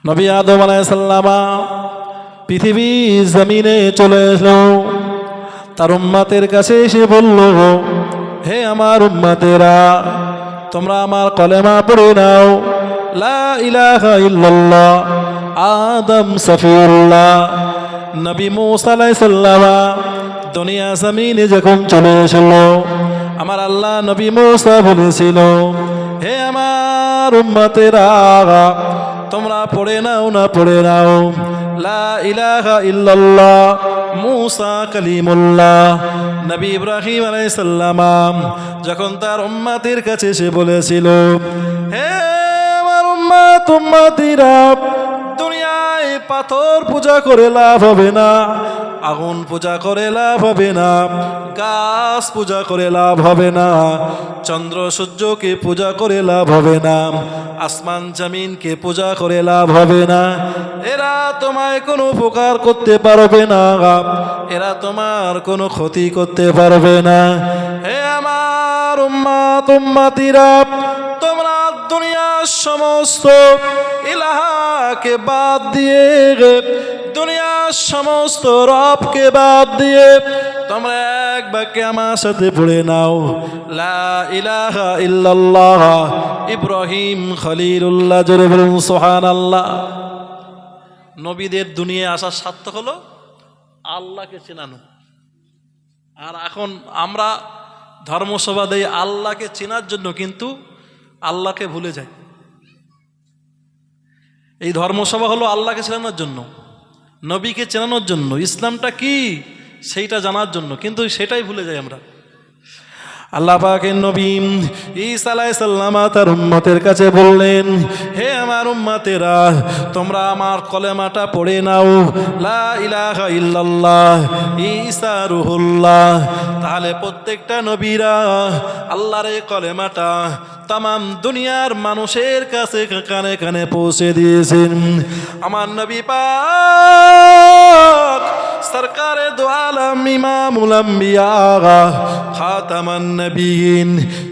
নবী আদম আলাইহিস সালাম পৃথিবী জমিনে চলে এলো। তার উম্মতের কাছে এসে বলল, হে আমার উম্মতেরা, তোমরা আমার কলেমা পড়ে নাও, লা ইলাহা ইল্লাল্লাহ। আদম সফিউল্লাহ নবী মূসা আলাইহিস সালাম দুনিয়া জমিনে যখন চলে এসেছিল, আমার আল্লাহ নবী মূসা বলেছিল, হে আমার উম্মতেরা, তোমরা পড়ে নাও না পড়ে নাও, লা ইলাহা ইল্লাল্লাহ মূসা কালিমুল্লাহ। নবী ইব্রাহিম আলাইহিস সালাম যখন তার উম্মতের কাছে এসে বলেছিল, হে আমার উম্মতিরা, দুনিয়ায় পাথর পূজা করে লাভ হবে না, আগুন পূজা করে লাভ হবে না, গাছ পূজা করে লাভ হবে না, চন্দ্র সূর্যকে পূজা করে লাভ হবে না, আসমান জমিনকে পূজা করে লাভ হবে না। এরা তোমায় কোনো উপকার করতে পারবে না, এরা তোমার কোনো ক্ষতি করতে পারবে না। হে আমার উম্মতিরা, তোমরা দুনিয়ার সমস্ত ইলাহাকে বাদ দিয়ে, দুনিয়ার সমস্ত রবকে বাদ দিয়ে তোমরা এক বাক্যে আমার সাথে পড়ে নাও, লা ইলাহা ইল্লাল্লাহ ইব্রাহিম খলিলুল্লাহ। জোরে বলুন সুবহানাল্লাহ। নবীদের দুনিয়ায় আসার সার্থক হলো আল্লাহকে চেনানো। আর এখন আমরা ধর্মসভা দেই আল্লাহকে চেনার জন্য, কিন্তু আল্লাহকে ভুলে যাই। এই ধর্মসভা হলো আল্লাহকে চেনানোর জন্য, নবীকে চেনানোর জন্য, ইসলামটা কি সেইটা জানার জন্য, কিন্তু সেটাই ভুলে যাই আমরা। আল্লাহ পাকের নবী ঈসা আলাইহিস সালাম তার উম্মতের কাছে বললেন, হে আমার উম্মতেরা, তোমরা আমার কলেমাটা পড়ে নাও, লা ইলাহা ইল্লাল্লাহ ঈসা রুহুল্লাহ। তাহলে প্রত্যেকটা নবীরা আল্লাহর এই কলেমাটা তামাম দুনিয়ার মানুষের কাছে কানে কানে পৌঁছে দিয়েছেন। আমার নবী পাক সরকারে দো আলম ইমামুল আম্বিয়া খাতামান নবীন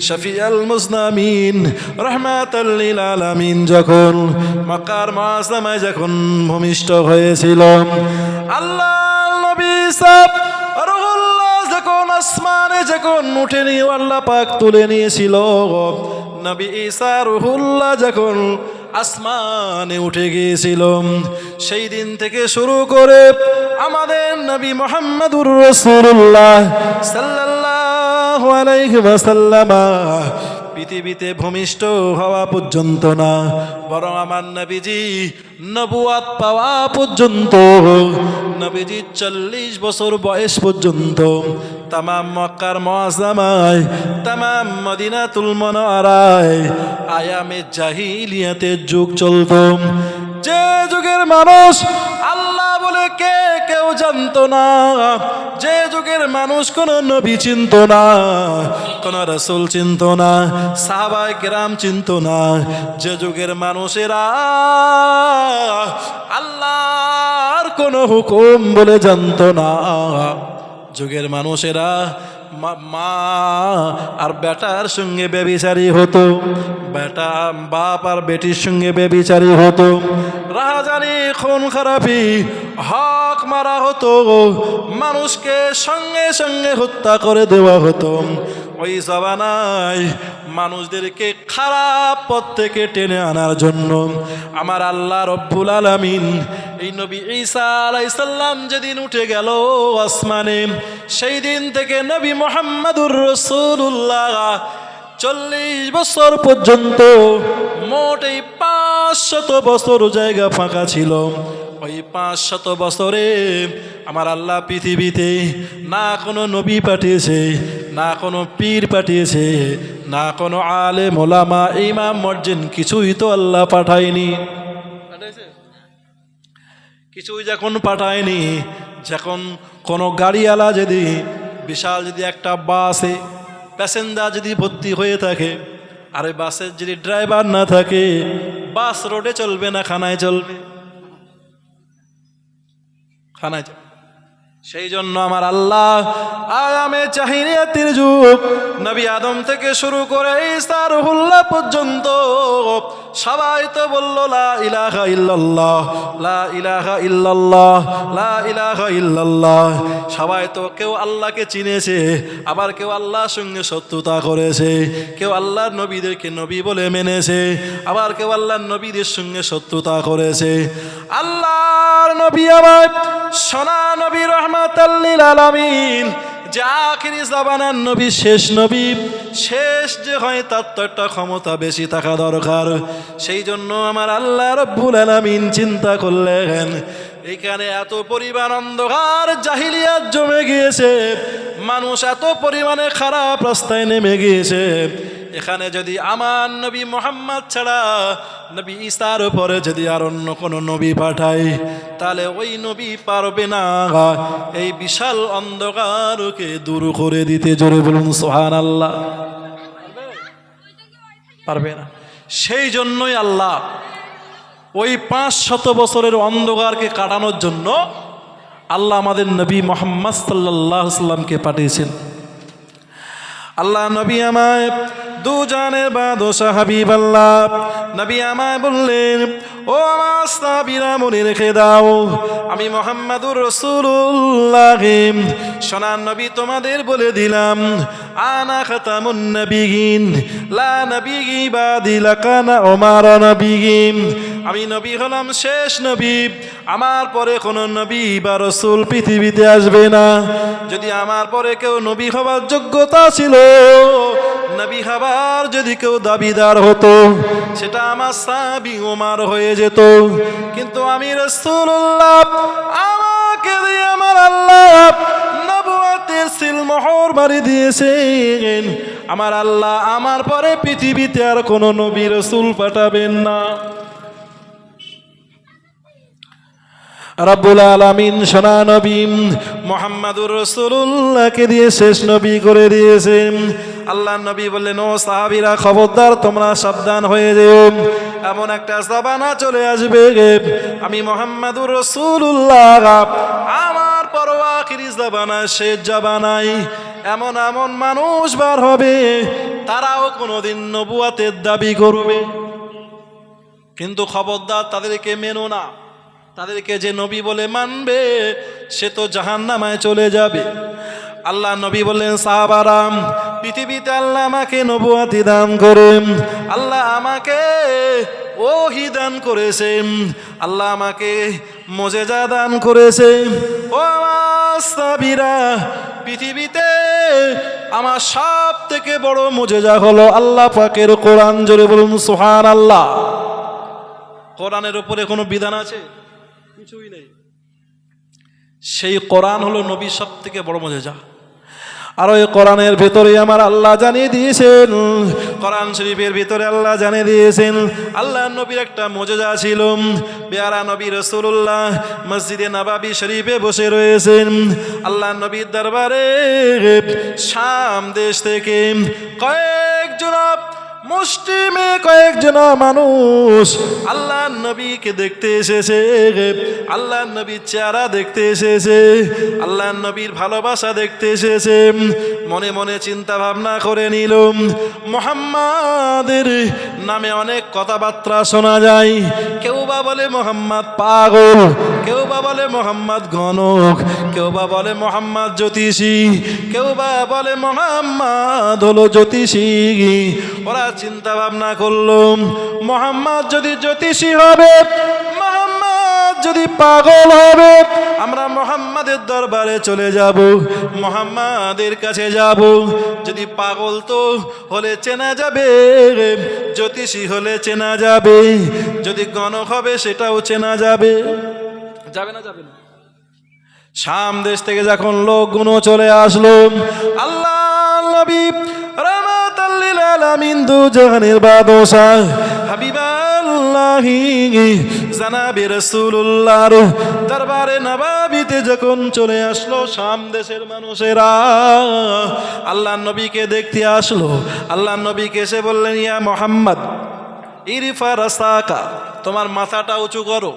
শফিউল মুজনামিন রাহমাতাল লিল আলামিন যখন মক্কার মুআজ্জামায় যখন ভূমিষ্ঠ হয়েছিল, আল্লাহ নবী সাহেব রুহুল্লাহ যখন আসমানে যখন উঠে নিয়ে আল্লাহ পাক তুলে নিয়েছিল, নবী ঈসা রুহুল্লাহ যখন আসমানে উঠে গিয়েছিল, সেই দিন থেকে শুরু করে আমাদের নবী মুহাম্মদুর রাসূলুল্লাহ সাল্লাল্লাহু আলাইহি ওয়াসাল্লাম পৃথিবীতে ভূমিষ্ঠ হওয়া পর্যন্ত না, বরং আমার নবীজি নবুয়াত পাওয়া পর্যন্ত, নবীজি 40 বছর বয়স পর্যন্ত তামাম মক্কার মুআজ্জামায়, তামাম মদিনাতুল মুনাওয়ারায় আয়ামে জাহিলিয়াতের যুগ চলত। যে যুগের মানুষ আল্লাহ বলে কেউ জানতো না, যে যুগের মানুষ কোন নবী চিনত না, কোন রাসূল চিনত না, সাহাবায়ে কেরাম চিনত না, যে যুগের মানুষেরা আল্লাহর কোন হুকুম বলে জানতো না, যুগের মানুষেরা মা আর বেটার সঙ্গে ব্যভিচারী হতো, বেটা বাপ আর বেটির সঙ্গে ব্যভিচারী হতো, রাহাজানি খুন খারাপি হক মারা হতো, মানুষকে সঙ্গে সঙ্গে হত্যা করে দেওয়া হতো। ওই জামানায় মানুষদেরকে খারাপ পথ থেকে টেনে আনার জন্য আমার আল্লাহ রব্বুল আলামিন এই নবী ঈসা আলাইহিস সালাম যেদিন উঠে গেল আসমানে, সেই দিন থেকে নবী মুহাম্মদুর রাসূলুল্লাহ 40 বছর পর্যন্ত, মোট এই 500 বছর জায়গা ফাঁকা ছিল। ওই 500 বছরে আমার আল্লাহ পৃথিবীতে না কোনো নবী পাঠিয়েছে, না কোনো পীর পাঠিয়েছে, না কোনো আলেম ওলামা ইমাম মুয়াজ্জিন, কিছুই তো আল্লাহ পাঠায়নি। কিছুই যখন পাঠায়নি, যখন কোনো গাড়িওয়ালা যদি বিশাল যদি একটা বাসে প্যাসেঞ্জার যদি ভর্তি হয়ে থাকে, আর ওই বাসের যদি ড্রাইভার না থাকে, বাস রোডে চলবে না খানায় চলবে? খানায় চলবে। সেই জন্য আমার আল্লাহ আয়ামে জাহিলিয়াতের যুগ, নবী আদম থেকে শুরু করে ঈসা রুহুল্লাহ পর্যন্ত সবাই তো বলল লা ইলাহা ইল্লাল্লাহ, লা ইলাহা ইল্লাল্লাহ, লা ইলাহা ইল্লাল্লাহ। সবাই তো কেউ আল্লাহকে চিনেছে, আবার কেউ আল্লাহর সঙ্গে শত্রুতা করেছে, কেউ আল্লাহর নবীদেরকে নবী বলে মেনেছে, আবার কেউ আল্লাহর নবীদের সঙ্গে শত্রুতা করেছে। আল্লাহর নবী আমার সোনা নবী রাহমাতাল লিল আলামিন, যে আখিরি জামানার নবী, শেষ নবী, শেষ যে হয় তার তো একটা ক্ষমতা বেশি থাকা দরকার। সেই জন্য আমার আল্লাহ রব্বুল আলামিন চিন্তা করলেন, এখানে এত পরিমাণ অন্ধকার জাহিলিয়াত জমে গিয়েছে, মানুষ এত পরিমাণে খারাপ রাস্তায় নেমে গিয়েছে, এখানে যদি আমার নবী মুহাম্মদ ছাড়া নবী ঈসার উপরে যদি আর অন্য কোনো নবী পাঠায়, তাহলে ওই নবী পারবে না এই বিশাল অন্ধকারকে দূর করে দিতে। জোরে বলুন সুবহানাল্লাহ। পারবে না। সেই জন্যই আল্লাহ ওই 500 বছরের অন্ধকারকে কাটানোর জন্য আল্লাহ আমাদের নবী মুহাম্মদ সাল্লাল্লাহু আলাইহি সাল্লামকে পাঠিয়েছেন। আল্লাহ নবী আমায় দু জানের বাদশা হাবিব আল্লাহ নবী আমায় বললেন, ও আমার সাহাবীরা মনে রেখে দাও, আমি মুহাম্মাদুর রাসূলুল্লাহ সোনার নবী তোমাদের বলে দিলাম, আনা খাতামুন নবিয়িন লা নবিয়্যি বাদি লাকানা ওমার নবিয়্যিন, আমি নবী হলাম শেষ নবী, আমার পরে কোনো নবী বা রাসূল পৃথিবীতে আসবে না। যদি আমার পরে কেউ নবী হবার যোগ্যতা ছিল, নবী হবার যদি কেউ দাবিদার হতো, সেটা আমার সাহাবী ওমর হয়ে যেত। কিন্তু আমি রাসূলুল্লাহ, আমাকে দিয়ে আমার আল্লাহ নবুয়তের সিলমোহর মারি দিয়েছেন। আমার আল্লাহ আমার পরে পৃথিবীতে আর কোনো নবী রাসূল পাঠাবেন না। রব্বুল আলামিন সোনা নবী মুহাম্মাদুর রাসূলুল্লাহকে দিয়ে শেষ নবী করে দিয়েছেন। আল্লাহ নবী বললেন, ও সাহাবীরা খবরদার, তোমরা সাবধান হয়ে যেও, এমন একটা জামানা চলে আসবে, আমি মুহাম্মাদুর রাসূলুল্লাহ আমার পর আখিরি জামানা, শেষ জামানায় এমন এমন মানুষ বার হবে, তারাও কোনোদিন নবুয়তের দাবি করবে, কিন্তু খবরদার তাদেরকে মেনো না। তাদেরকে যে নবী বলে মানবে, সে তো জাহান্নামায় চলে যাবে। আল্লাহ নবী বললেন, সাহাবারা, পৃথিবীতে আল্লাহ আমাকে নবুয়তি দান করেন, আল্লাহ আমাকে ওহী দান করেছেন, আল্লাহ আমাকে মুজিজা দান করেছেন। ও আমার সাহাবীরা, পৃথিবীতে আমার সব থেকে বড় মুজিজা হলো আল্লাহ পাকের কোরআন। জোরে বলুন সুবহানাল্লাহ। কোরআনের উপরে কোনো বিধান আছে? কিছুই নেই। সেই কোরআন হলো নবীর সব থেকে বড় মুজিজা। আর ওই কোরআনের ভেতরে আমার আল্লাহ জানিয়ে দিয়েছেন, কোরআন শরীফের ভিতরে আল্লাহ জানিয়ে দিয়েছেন, আল্লাহ নবীর একটা মুজিজা ছিল। পেয়ারা নবী রাসূলুল্লাহ মসজিদে নববী শরীফে বসে রয়েছেন। আল্লাহ নবীর দরবারে শাম দেশ থেকে কয়েকজন মানুষ আল্লাহ নবীকে দেখতে এসেছে, আল্লাহ নবীর চেহারা দেখতে এসেছে, আল্লাহ নবীর ভালোবাসা দেখতে এসেছে। মনে মনে চিন্তা ভাবনা করে নিল, মুহাম্মাদের নামে অনেক কথাবার্তা শোনা যায়। কেউ বা বলে মুহাম্মদ পাগল, কেউ বা বলে মুহাম্মদ গণক, কেউ বা বলে মুহাম্মদ জ্যোতিষী, কেউ বা বলে মুহাম্মদ হলো জ্যোতিষী। ওরা চিন্তা ভাবনা করলো, মুহাম্মদ যদি জ্যোতিষী হবে, মুহাম্মদ যদি পাগল হবে, আমরা মুহাম্মাদের দরবারে চলে যাব, মুহাম্মাদের কাছে যাব। যদি পাগল তো হলে চেনা যাবে, জ্যোতিষী হলে চেনা যাবে, যদি গণক হবে সেটাও চেনা যাবে। যাবে না? যাবে না। শাম দেশ থেকে যখন লোকগুলো চলে আসলো, আল্লাহ নবী রাহমাতাল লিল আলামিন দু জাহানের বাদশা হাবিবাল্লাহ জনাবে রাসূলুল্লাহর দরবারে নববীতে যখন চলে আসলো শাম দেশের মানুষেরা, আল্লাহ নবীকে দেখতে আসলো। আল্লাহ নবীকে এসে বললেন, ইয়া মুহাম্মদ ইরফা রাসাকা, তোমার মাথাটা উঁচু করো।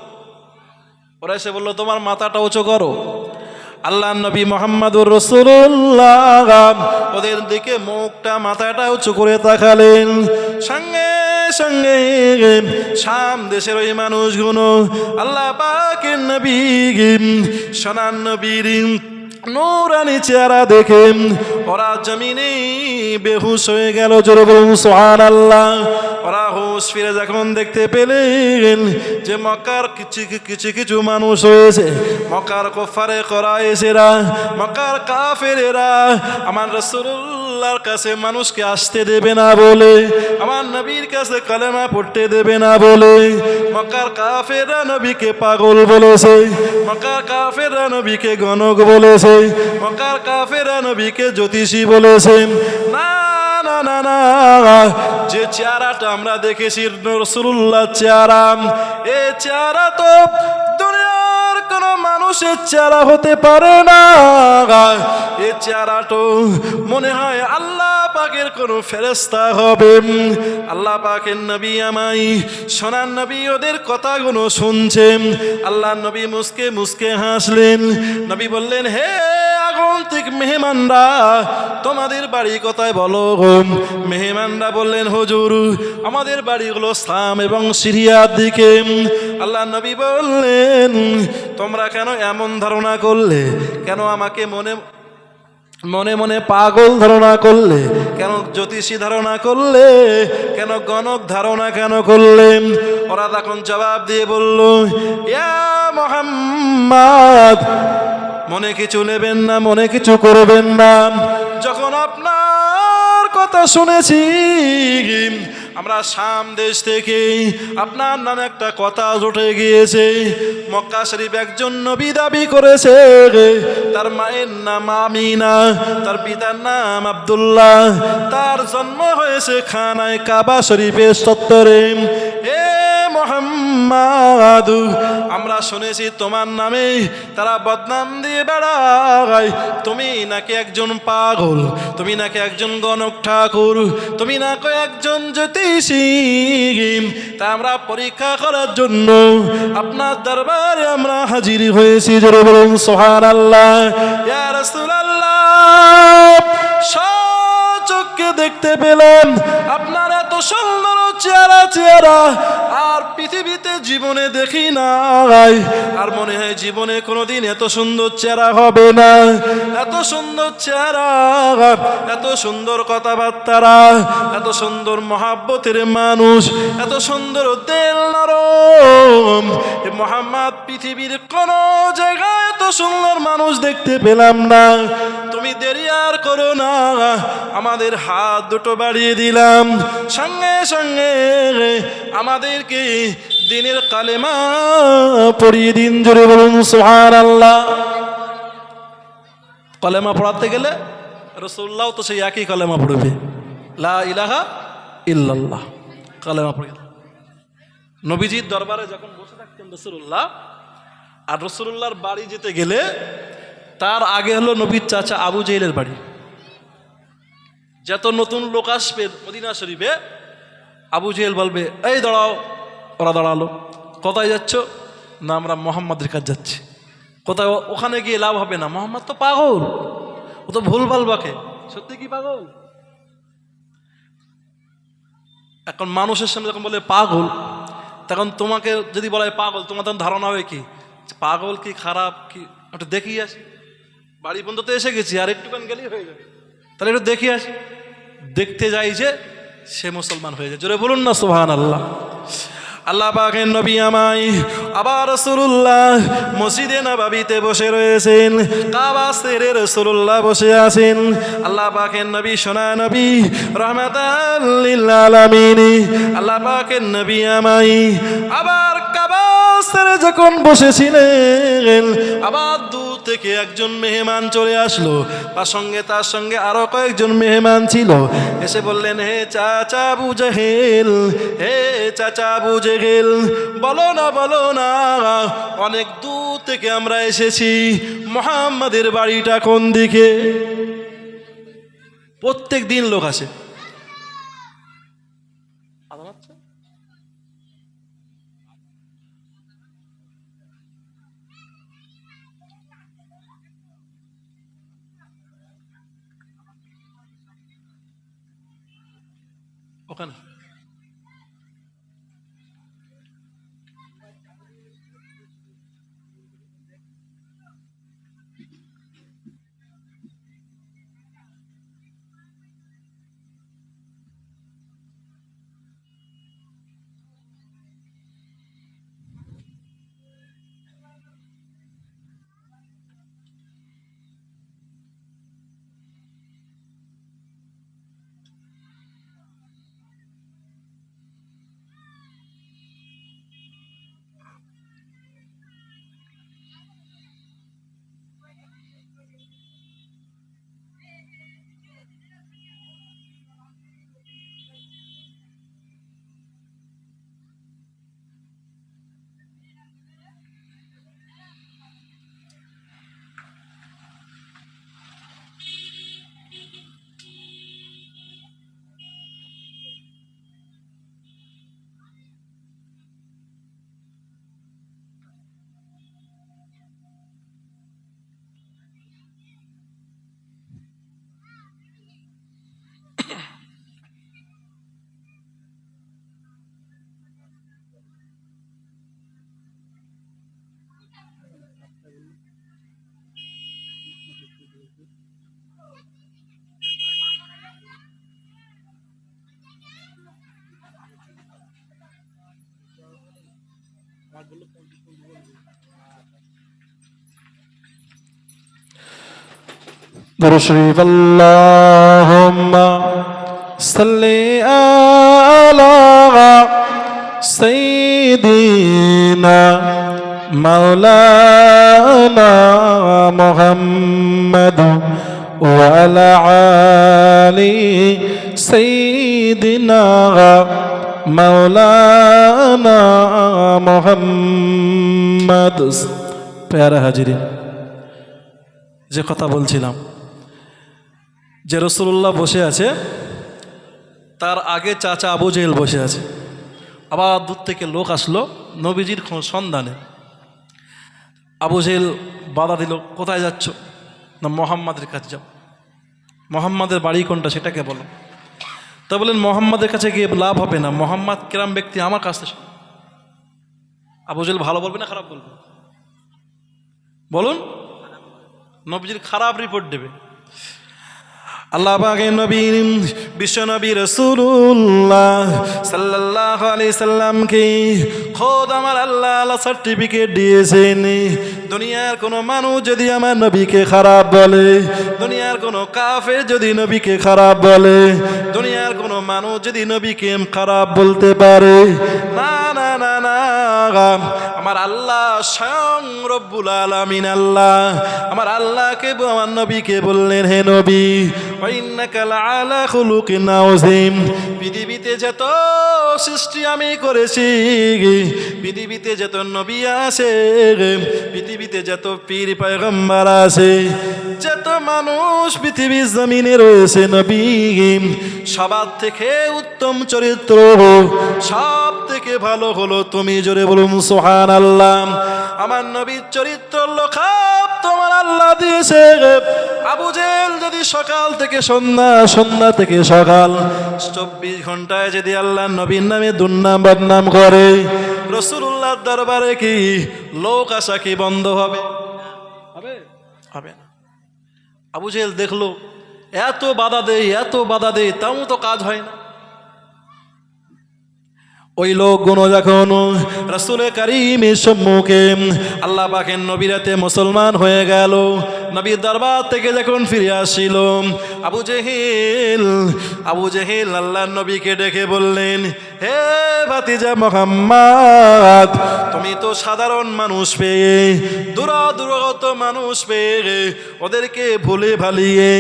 ওরা এসে বললো, তোমার মাথাটা উঁচু করো। আল্লাহ নবী মুহাম্মদুর রাসূলুল্লাহ ওদের দিকে মুখটা মাথাটা উঁচু করে তাকালেন। সঙ্গে সঙ্গে শাম দেশের ওই মানুষগুলো আল্লাহ পাকের নবী সোনার নবীর নূরানি চেহারা দেখে ওরা জমিনে বেহুশ হয়ে গেল। জোরে বলুন সুবহানাল্লাহ। ওরা হুঁশ ফিরে যখন দেখতে পেলেন যে মক্কার কিছু মানুষ হয়েছে, মক্কার কুফারে কুরাইশেরা, মক্কার কাফেরেরা আমার রাসূলুল্লাহর কাছে মানুষকে আসতে দেবে না বলে, আমার নবীর কাছে কালেমা পড়তে দেবে না বলে মক্কার কাফেররা নবীকে পাগল বলেছে, মক্কার কাফেররা নবীকে গণক বলেছে, মক্কার কাফেররা নবীকে জ্যোতিষী বলেছে। না না না না, যে চেহারাটা আমরা দেখেছি রাসূলুল্লাহ চেহারা, এই চেহারা তো দুনিয়ার কোন মানুষের চেহারা হতে পারে না। এই চেহারাটা মনে হয় আল্লাহ পাকের কোন ফেরেশতা হবে। আল্লাহ পাকের নবী আমাই সোনার নবী ওদের কথাগুলো শুনছেন। আল্লাহ নবী মুস্কে মুস্কে হাসলেন। নবী বললেন, হে আগন্তুক মেহমানরা, তোমাদের বাড়ি কোথায় বলো? মেহমানরা বললেন, হুজুর আমাদের বাড়িগুলো শাম এবং সিরিয়ার দিকে। আল্লাহ নবী বললেন, তোমরা কেন এমন ধারণা করলে? কেন আমাকে মনে মনে পাগল ধারণা করলে? কেন জ্যোতিষী ধারণা করলে? কেন গণক ধারণা কেন করলে? ওরা তখন জবাব দিয়ে বলল, ইয়া মুহাম্মদ, মনে কিছু নেবেন না, মনে কিছু করবেন না। যখন আপনার কথা শুনেছি, আমরা শাম দেশ থেকে আপনার নামে একটা কথা উঠে গিয়েছে। মক্কা শরীফ একজন নবী দাবি করেছে, তার মায়ের নাম আমিনা, তার পিতার নাম আব্দুল্লাহ, তার জন্ম হয়েছে খানায় কাবা শরীফের চত্বরে। এ মুহাম্মদ, আমরা শুনেছি তোমার নামে তারা বদনাম দিয়ে বেড়ায়, তুমি নাকি একজন পাগল, তুমি নাকি একজন গণক ঠাকুর, তুমি নাকি একজন জ্যোতিষী। তা আমরা পরীক্ষা করার জন্য আপনার দরবারে আমরা হাজির হয়েছি। জোরে বলুন সুবহানাল্লাহ। ইয়া রাসূলুল্লাহ, চোখে দেখতে পেলাম আপনার এত সুন্দর চেহারা আর পৃথিবীতে জীবনে দেখি নাই, আর মনে হয় জীবনে কোনোদিন এত সুন্দর চেহারা হবে না। এত সুন্দর চেহারা, এত সুন্দর কথাবার্তারা, এত সুন্দর মহাব্বতের মানুষ, এত সুন্দর দিল নরম মুহাম্মদ পৃথিবীর কোন জায়গায় এত সুন্দর মানুষ দেখতে পেলাম না। তুমি দেরি আর করো না, আমাদের হাত দুটো বাড়িয়ে দিলাম, সঙ্গে সঙ্গে আমাদেরকে দিনের কালেমা পড়িয়ে দিন। জোরে বলুন সুবহানাল্লাহ। কালেমা পড়াতে গেলে রাসূলুল্লাহ তো সেই একই কালেমা পড়বে, লা ইলাহা ইল্লাল্লাহ। কালেমা পড়ে নবীজির দরবারে যখন বসে থাকতেন রাসূলুল্লাহ, আর রাসূলুল্লাহর বাড়ি যেতে গেলে তার আগে হলো নবীর চাচা আবু জেহেলের বাড়ি। যত নতুন লোক আসবে মদিনা শরীফে, আবু জেহেল বলবে, এই দাঁড়াও। ওরা দাঁড়ালো। কোথায় যাচ্ছ? না, আমরা মোহাম্মদের কাছে যাচ্ছি। কোথায়? ওখানে গিয়ে লাভ হবে না, মোহাম্মদ তো পাগল, ও তো ভুলভাল বাকে। সত্যি কি পাগল? এখন মানুষের সামনে যখন বলে পাগল, তখন তোমাকে যদি বলা হয় পাগল, তোমার তখন ধারণা হবে কি পাগল কি খারাপ কি? একটু দেখিয়ে আসি, বাড়ি পর্যন্ত তো এসে গেছি, আর একটুখান গেলেই হয়ে যাবে, তাহলে একটু দেখিয়ে আসি। দেখতে যাই যে সে মুসলমান হয়ে যায়। জোরে বলুন না সুবহানাল্লাহ। আল্লাহ পাকের নবী আমায় আবার রাসূলুল্লাহ মসজিদে নববীতে বসে রয়েছেন, কাবা শরীফে রাসূলুল্লাহ বসে আছেন। আল্লাহ পাকের নবী সোনা নবী রাহমাতাল লিল আলামিন, আল্লাহ পাকের নবী আমায় আবার কাবা শরীফে যখন বসেছিলেন, আবার দূর থেকে একজন মেহমান চলে আসলো, তার সঙ্গে আরো কয়েকজন মেহমান ছিল। এসে বললেন, হে চাচা আবু জেহেল, হে চাচা আবু জেহেল, বলো না, অনেক দূর থেকে আমরা এসেছি, মুহাম্মাদের বাড়িটা কোন দিকে? প্রত্যেক দিন লোক আসে। ওখানে درود شریف اللهم صل على سيدنا مولانا محمد وعلى آل سيدنا مولانا محمد প্যারা হাজিরিন যে কথা বলছিলাম যে রাসূলুল্লাহ বসে আছে তার আগে চাচা আবু জেহেল বসে আছে আবার দূর থেকে লোক আসলো নবীজির সন্ধানে আবু জেহেল বাধা দিল কোথায় যাচ্ছ না মুহাম্মাদের কাছে যাও মুহাম্মাদের বাড়ি কোনটা সেটাকে বলো তা বলেন মুহাম্মাদের কাছে গিয়ে লাভ হবে না মুহাম্মদ কিরাম ব্যক্তি আমার কাছে আবু জেহেল ভালো বলবে না খারাপ বলবে বলুন নবীজির খারাপ রিপোর্ট দেবে আল্লাহ পাকের নবী বিশ্ব নবী রাসূলুল্লাহ সাল্লাল্লাহু আলাইহি সাল্লামকে খোদ আমার আল্লাহ সার্টিফিকেট দিয়েছেন দুনিয়ার কোনো মানুষ যদি আমার নবীকে খারাপ বলে দুনিয়ার কোনো কাফের যদি নবীকে খারাপ বলে দুনিয়ার কোনো মানুষ যদি নবীকে খারাপ বলতে পারে না না না না আমার আল্লাহ স্বয়ং রব্বুল আলামিন আল্লাহ আমার আল্লাহকে আমার নবীকে বললেন হে নবী ওয়াইন্নাকা লাআলা খুলুকিন আযীম পৃথিবীতে যত সৃষ্টি আমি করেছি পৃথিবীতে যত নবী আছে পৃথিবীতে যত পীর পয়গম্বর আছে যত মানুষ পৃথিবীর জমিনে রয়েছে নবী সবার থেকে উত্তম চরিত্র সব থেকে ভালো হলো তুমি জোরে বলুন সুবহানাল্লাহ আমার নবীর চরিত্র লোখাপ তোমার আল্লাহ দিয়েছে আবু জেহেল যদি সকাল থেকে সন্ধ্যা সন্ধ্যা থেকে সকাল 24 ঘন্টায় যদি আল্লাহ নবীর নামে দুর্নাম বদনাম করে রাসূলুল্লাহর দরবারে কি লোক আসা কি বন্ধ হবে হবে হবে না আবু জেহেল দেখলো এত বাধা দেয় তাও তো কাজ হয় না ওই লোকগুলো যখন রাসূল কারীমের সম্মুখে আল্লাহ পাকের নবীরাতে মুসলমান হয়ে গেল নবীর দরবার থেকে যখন ফিরে আসছিল আবু জেহেল আল্লাহর নবীকে ডেকে বললেন হে ভাতিজা মুহাম্মদ তুমি তো সাধারণ মানুষ পেয়ে দূরগত মানুষ পেয়ে ওদেরকে ভুলে ভালিয়ে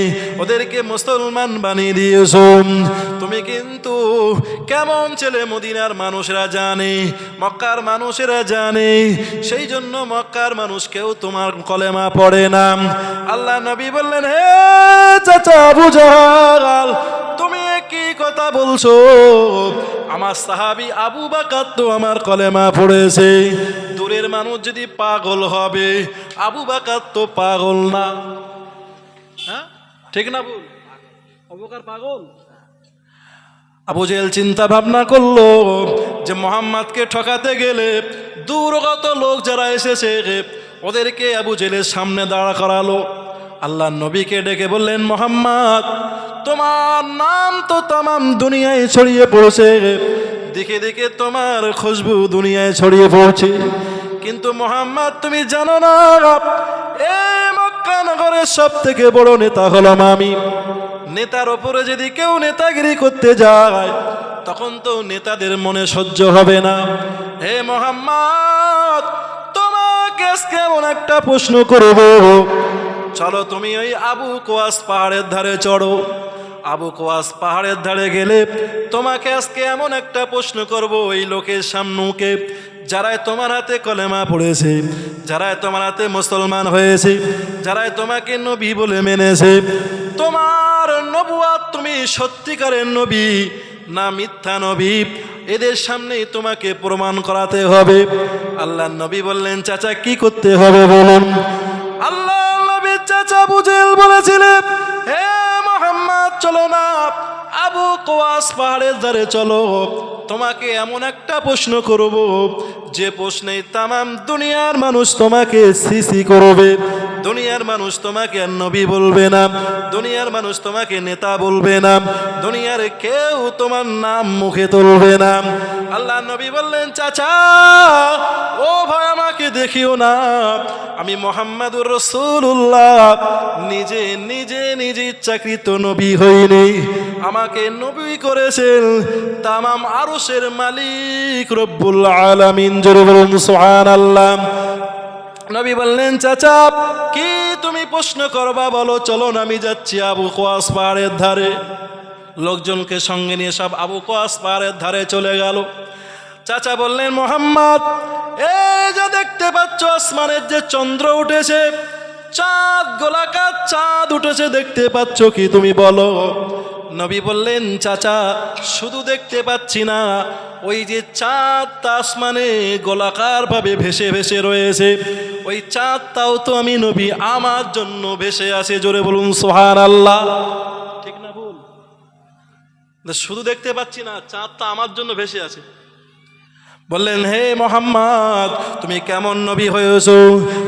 ওদেরকে মুসলমান বানিয়ে দিয়েছো তুমি কিন্তু কেমন ছেলে মদিনার মানুষরা জানে মক্কার মানুষেরা জানে সেই জন্য মক্কার মানুষ কেউ তোমার কলেমা পড়ে না আল্লাহ নবী বললেন হে চাচা আবু জাহাল তুমি কি কথা বলছো আমার সাহাবী আবু বকর তো আমার কলেমা পড়েছে দূরের মানুষ যদি পাগল হবে আবু বকর তো পাগল না হ্যাঁ ঠিক না বল আবু বকর পাগল আবু জেহেল চিন্তা ভাবনা করলো যে মোহাম্মদকে ঠকাতে গেলে দূরগত লোক যারা এসেছে ওদেরকে আবু জেহেলের সামনে দাঁড়া করালো। আল্লাহ নবীকে ডেকে বললেন, মোহাম্মদ, তোমার নাম তো তামাম দুনিয়ায় ছড়িয়ে পড়েছে, দেখে দেখে তোমার খুশবু দুনিয়ায় ছড়িয়ে পড়ছে, কিন্তু মোহাম্মদ তুমি জানো না এই মক্কা নগরের সব থেকে বড় নেতা হলাম আমি। নেতার ওপরে যদি কেউ নেতাগিরি করতে যায় তখন তো নেতাদের মনে সহ্য হবে না। হে মোহাম্মদ, তোমাকে আজকে এমন একটা প্রশ্ন করব, চলো তুমি ওই আবু কোয়াস পাহাড়ের ধারে চড়ো। আবু কোয়াস পাহাড়ের ধারে গেলে তোমাকে আজকে এমন একটা প্রশ্ন করব, ওই লোকের সামনেকে যারাই তোমার হাতে কলেমা পড়েছে, যারাই তোমার হাতে মুসলমান হয়েছে, যারাই তোমাকে নবী বলে মেনেছে, তোমার নবুয়াত তুমি সত্যিকারের নবী না মিথ্যা নবী, এদের সামনেই তোমাকে প্রমাণ করাতে হবে। আল্লাহ নবী বললেন, চাচা কি করতে হবে বলুন। আল্লাহ নবীর চাচা আবু জেহেল বলেছিলেন, হে মোহাম্মদ, চলো না আবু কোয়াস পাহাড়ের ধারে চলো, তোমাকে এমন একটা প্রশ্ন করব যে প্রশ্নে তামাম দুনিয়ার মানুষ তোমাকে সিসি করবে, দুনিয়ার মানুষ তোমাকে নবী বলবে না, দুনিয়ার মানুষ তোমাকে নেতা বলবে না, দুনিয়ার কেউ তোমার নাম মুখে তুলবে না। আল্লাহ নবী বললেন, চাচা ও ভাই, আমাকে দেখিও না, আমি মুহাম্মাদুর রাসূলুল্লাহ নিজে নিজে নিজে ইচ্ছাকৃত নবী হইনি, আমাকে নবী করেছেন তামাম আরশের মালিক রব্বুল আলামিন। জোরে বলুন সুবহানাল্লাহ। নবী বললেন, চাচা কি তুমি প্রশ্ন করবা বলো, চলো না আমি যাচ্ছি আবু কোয়াস পাহাড়ের ধারে। লোকজনকে সঙ্গে নিয়ে সব আবু কোয়াস পাহাড়ের ধারে চলে গেল। চাচা বললেন, মোহাম্মদ, এই যে দেখতে পাচ্ছ আসমানের যে চন্দ্র উঠেছে, চাঁদ গোলাকার চাঁদ উঠেছে, দেখতে পাচ্ছ কি তুমি বলো। নবী বললেন, চাচা শুধু দেখতে পাচ্ছি না, ওই যে চাঁদ আসমানে গোলাকার ভাবে ভেসে ভেসে রয়েছে, ওই চাঁদটাও তো আমি নবী আমার জন্য ভেসে আছে। জোরে বলুন সুবহানাল্লাহ। ঠিক না ভুল? শুধু দেখতে পাচ্ছি না, চাঁদটা আমার জন্য ভেসে আছে। বললেন, হে মোহাম্মদ, তুমি কেমন নবী হয়েছো,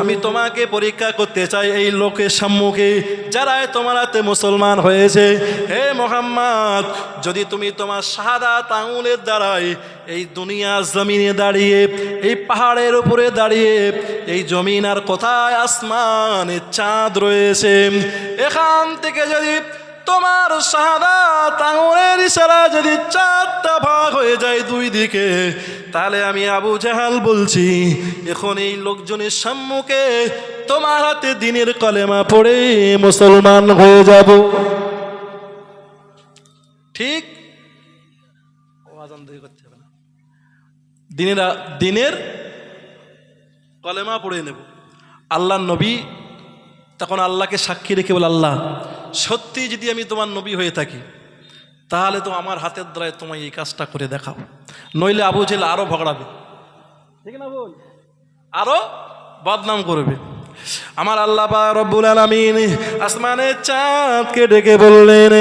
আমি তোমাকে পরীক্ষা করতে চাই এই লোকের সম্মুখে যারাই তোমার হাতে মুসলমান হয়েছে। হে মোহাম্মদ, যদি তুমি তোমার শাহাদাত আঙুলের দ্বারাই এই দুনিয়া জমিনে দাঁড়িয়ে, এই পাহাড়ের উপরে দাঁড়িয়ে, এই জমিন আর কোথায় আসমানে চাঁদ রয়েছে, এখান থেকে যদি তোমার শাহাদাত আঙুলের ইশারা যদি চারটা ভাগ হয়ে যায় দুই দিকে, তাহলে আমি আবু জাহাল বলছি এখন এই লোকজনের সম্মুখে তোমার হাতে দিনের কলেমা পড়ে মুসলমান হয়ে যাব। ঠিক করতে হবে না, দিনের কলেমা পড়ে নেব। আল্লাহ নবী তখন আল্লাহকে সাক্ষী রেখে বলে, আল্লাহ সত্যি যদি আমি তোমার নবী হয়ে থাকি তাহলে তো আমার হাতের দ্বারায় তোমায় এই কাজটা করে দেখাও, নইলে আবু জেহেল আরো ভগড়াবে, ঠিক না বল, আরো বদনাম করবে। আমার আল্লাহ পাক রব্বুল আলামিন আসমানের চাঁদকে ডেকে বললেন,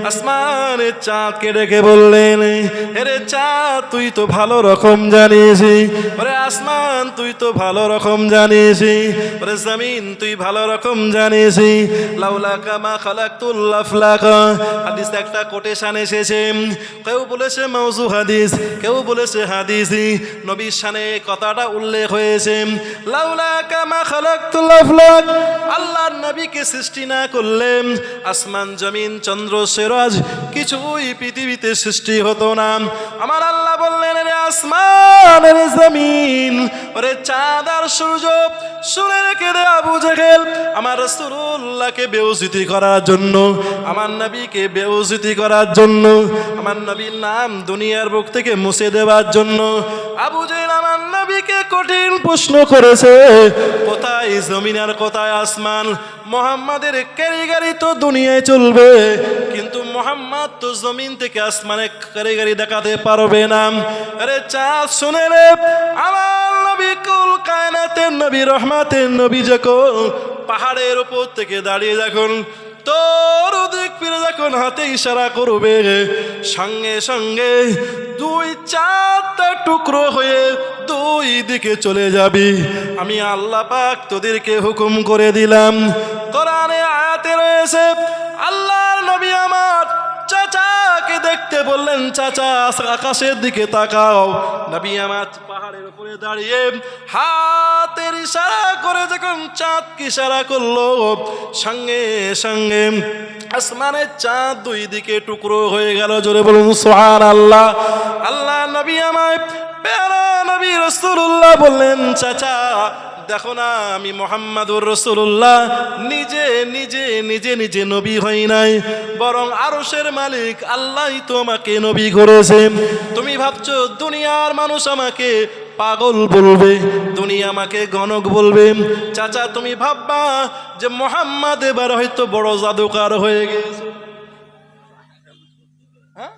আসমানের চাঁদকে ডেকে বললেন, আরে চাঁদ তুই তো ভালো রকম জানিস, ওরে আসমান তুই তো ভালো রকম জানিস, ওরে জমিন তুই ভালো রকম জানিস, লাউলাকা মা খালাকতুল আফলাকা। হাদিস একটা কোটেশন এসেছে, কেউ বলেছে মাউযু হাদিস, কেউ বলেছে হাদিসি, নবীর শানে কথাটা উল্লেখ হয়েছে, লাউলাকা মা খালাকতুল আফলাক। আল্লাহর নবীকে সৃষ্টি না করলে আসমান জমিন চন্দ্র সূরজ কিছুই পৃথিবীতে সৃষ্টি হতো না। আমার আল্লাহ বললেন, রে আসমান, রে জমিন, ওরে চাঁদ আর সূর্য, শুনে রেখে দে আবু জেহেল আমার রাসূলুল্লাহকে বেইজ্জতি করার জন্য, আমার নবীকে বেইজ্জতি করার জন্য, আমার নবীর নাম দুনিয়ার বুক থেকে মুছে দেওয়ার জন্য আবু জেহেল আমার নবীকে কঠিন প্রশ্ন করেছে, কোথায় জমিন আর কোথায় আসমান। মুহাম্মাদের কারিগরি তো দুনিয়ায় চলবে, কিন্তু মুহাম্মদ তো জমিন থেকে আসমানে কারিগরি দেখাতে পারবে না। আরে চাঁদ শুনে রে, আমার নবী কুল কায়নাতের নবী, রহমাতের নবী যখন পাহাড়ের উপর থেকে দাঁড়িয়ে যখন তোর দিক ফিরে যখন হাতে ইশারা করবে, সঙ্গে সঙ্গে দুই চারটা টুকরো হয়ে দুই দিকে চলে যাবি। আমি আল্লাহ পাক তোদেরকে হুকুম করে দিলাম। কোরআনে আয়াতে রয়েছে, আল্লাহর নবী আমার চাচাকে দেখতে বললেন, চাচা আকাশের দিকে তাকাও। নবী আমার পাহাড়ের উপরে দাঁড়িয়ে হাতের ইশারা করে যখন চাঁদকে ইশারা করলো, সঙ্গে সঙ্গে আসমানের চাঁদ দুই দিকে টুকরো হয়ে গেল। জোরে বলুন সুবহানাল্লাহ। আল্লাহ নবী আমায় প্যারা নবী রাসূলুল্লাহ বললেন, চাচা দেখো না, আমি মুহাম্মাদুর রাসূলুল্লাহ নিজে নিজে নিজে নিজে নবী হই নাই, বরং আরশের মালিক আল্লাহই তো আমাকে নবী করেছে। তুমি ভাবছো দুনিয়ার মানুষ আমাকে পাগল বলবে, দুনিয়া আমাকে গণক বলবে। চাচা তুমি ভাববা যে মুহাম্মদ এবার হয়তো বড় জাদুকার হয়ে গেছে। হ্যাঁ,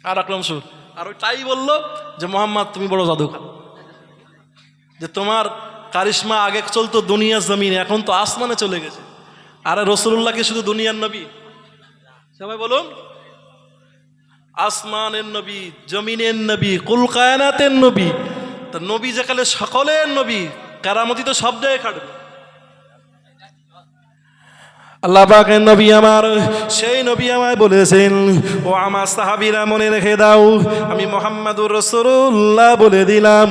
আর আকরাম সুর আর তাই বললো যে মুহাম্মদ তুমি বড় জাদুকার, যে তোমার কারিশমা আগে চলতো দুনিয়ার জমিনে, এখন তো আসমানে চলে গেছে। আরে রাসূলুল্লাহ কি শুধু দুনিয়ার নবী? সবাই বলুন, আসমানের নবী, জমিনের নবী, কুল কায়নাতের নবী। তা নবী যেখানে সকলের নবী, কারামতি তো সব জায়গায় খাটবে। আল্লাহ পাকের নবী আমার, সেই নবী আমায় বলেছেন, ও আমার সাহাবীরা মনে রেখে দাও, আমি মুহাম্মাদুর রাসূলুল্লাহ বলে দিলাম,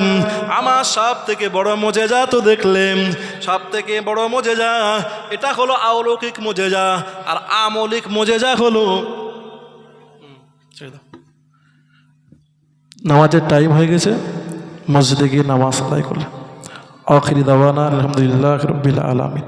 আমার সব থেকে বড় মুজিজা তো দেখলেন, সব থেকে বড় মুজিজা এটা হলো অলৌকিক মুজিজা, আর আমলিক মুজিজা হলো নামাজের টাইম হয়ে গেছে, মসজিদে গিয়ে নামাজ আদায় করলে। আখিরি দাওয়ানা আলহামদুলিল্লাহ রাব্বিল আলামিন।